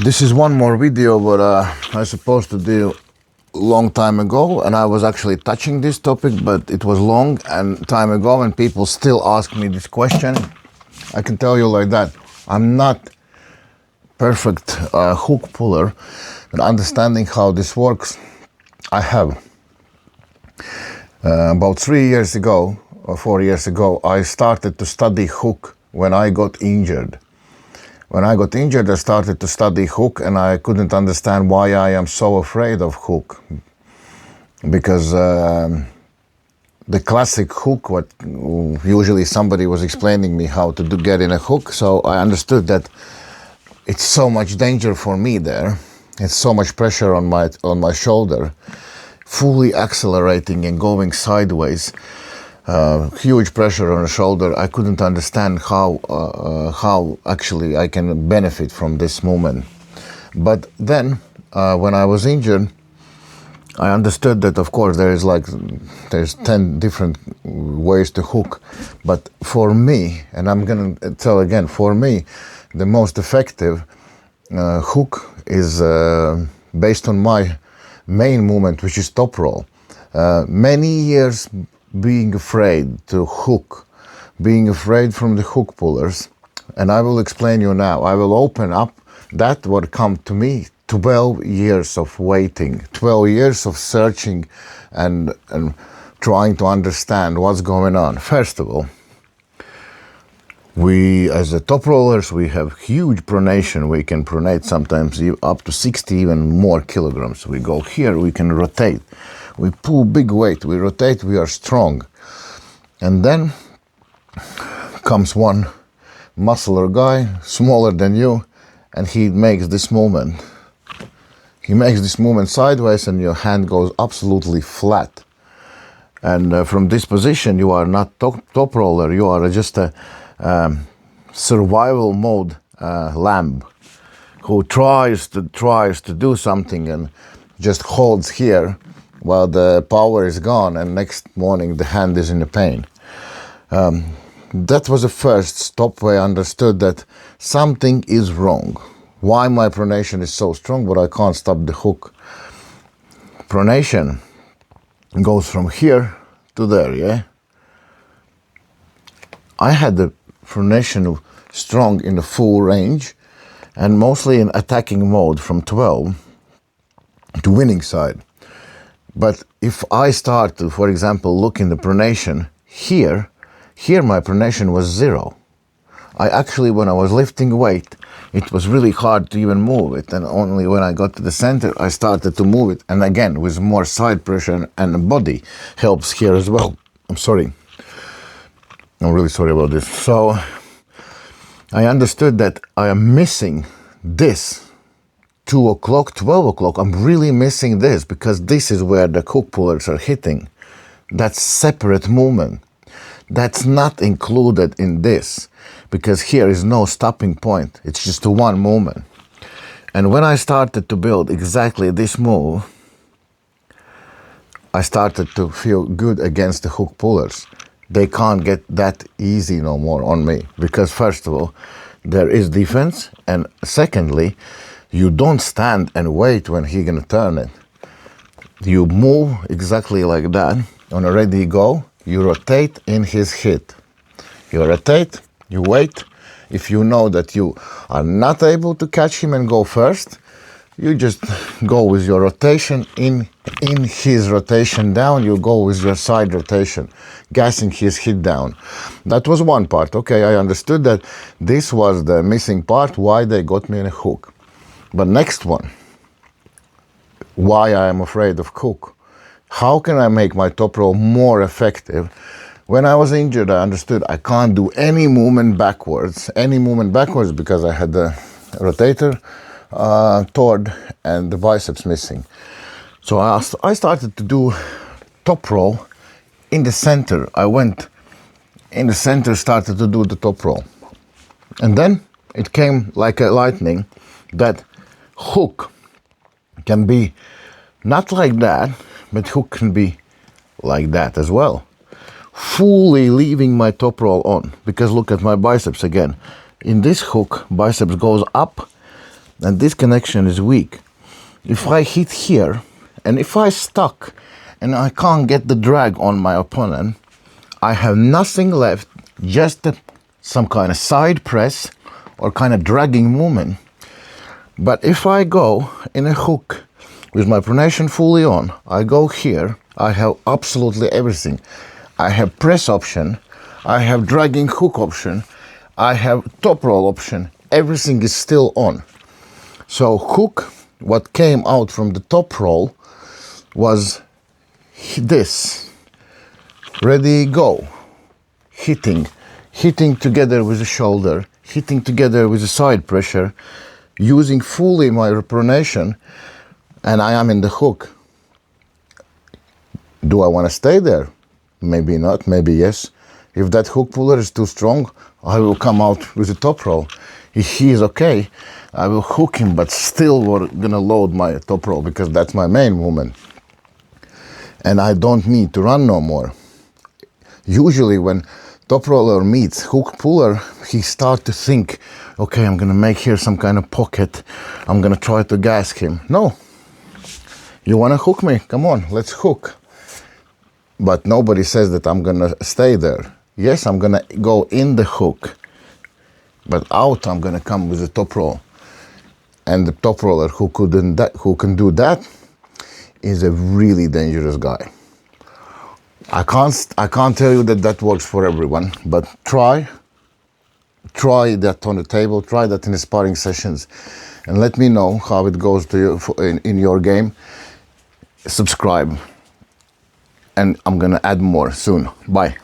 This is one more video what I was supposed to do long time ago, and I was actually touching this topic, but it was long and time ago, and people still ask me this question. I can tell you like that, I'm not perfect hook puller, but understanding how this works, I have. About 3 years ago or 4 years ago, I started to study hook when I got injured. When I got injured, I started to study hook, and I couldn't understand why I am so afraid of hook. Because the classic hook, what usually somebody was explaining me how to get in a hook, so I understood that it's so much danger for me there. It's so much pressure on my shoulder, fully accelerating and going sideways. Huge pressure on the shoulder. I couldn't understand how actually I can benefit from this movement. But then, when I was injured, I understood that of course there's 10 different ways to hook. But for me, and I'm gonna tell again, for me, the most effective hook is based on my main movement, which is top roll. Many years being afraid to hook, being afraid from the hook pullers, and I will explain you now. I will open up that what come to me, 12 years of waiting, 12 years of searching and trying to understand what's going on. First of all, we as the top rollers, we have huge pronation. We can pronate sometimes up to 60 even more kilograms. We go here, we can rotate. We pull big weight, we rotate, we are strong. And then comes one muscular guy, smaller than you, and he makes this movement. He makes this movement sideways, and your hand goes absolutely flat. And from this position, you are not top roller, you are just a survival mode lamb who tries to do something and just holds here while the power is gone, and next morning the hand is in the pain. That was the first stop where I understood that something is wrong. Why my pronation is so strong, but I can't stop the hook. Pronation goes from here to there, yeah? I had the pronation strong in the full range and mostly in attacking mode from 12 to winning side. But if I start to, for example, look in the pronation here my pronation was 0. I actually, when I was lifting weight, it was really hard to even move it, and only when I got to the center I started to move it, and again with more side pressure, and the body helps here as well. I'm sorry. I'm really sorry about this. So I understood that I am missing this 2 o'clock, 12 o'clock, I'm really missing this, because this is where the hook pullers are hitting. That's separate movement. That's not included in this, because here is no stopping point. It's just one movement. And when I started to build exactly this move, I started to feel good against the hook pullers. They can't get that easy no more on me, because first of all, there is defense, and secondly, you don't stand and wait when he's gonna turn it. You move exactly like that. On a ready go, you rotate in his hit. You rotate, you wait. If you know that you are not able to catch him and go first, you just go with your rotation in his rotation down, you go with your side rotation, gassing his hit down. That was one part. Okay, I understood that this was the missing part, why they got me in a hook. But next one, why I am afraid of hook. How can I make my top roll more effective? When I was injured, I understood I can't do any movement backwards because I had the rotator toward and the biceps missing. So I started to do top roll in the center. I went in the center, started to do the top roll. And then it came like a lightning that hook can be not like that, but hook can be like that as well. Fully leaving my top roll on, because look at my biceps again. In this hook, biceps goes up and this connection is weak. If I hit here, and if I stuck, and I can't get the drag on my opponent, I have nothing left, just some kind of side press or kind of dragging movement. But if I go in a hook with my pronation fully on, I go here, I have absolutely everything. I have press option, I have dragging hook option, I have top roll option, everything is still on. So hook, what came out from the top roll was this. Ready, go. Hitting together with the shoulder, hitting together with the side pressure, using fully my pronation, and I am in the hook. Do I want to stay there? Maybe not, maybe yes. If that hook puller is too strong, I will come out with the top roll. If he is okay, I will hook him, but still we're gonna load my top roll because that's my main movement. And I don't need to run no more. Usually when top roller meets hook puller, he starts to think, okay, I'm gonna make here some kind of pocket. I'm gonna try to gas him. No, you wanna hook me? Come on, let's hook. But nobody says that I'm gonna stay there. Yes, I'm gonna go in the hook, but out I'm gonna come with the top roll. And the top roller who can do that is a really dangerous guy. I can't tell you that works for everyone, but try that on the table, try that in the sparring sessions, and let me know how it goes to you in your game. Subscribe, and I'm gonna add more soon. Bye.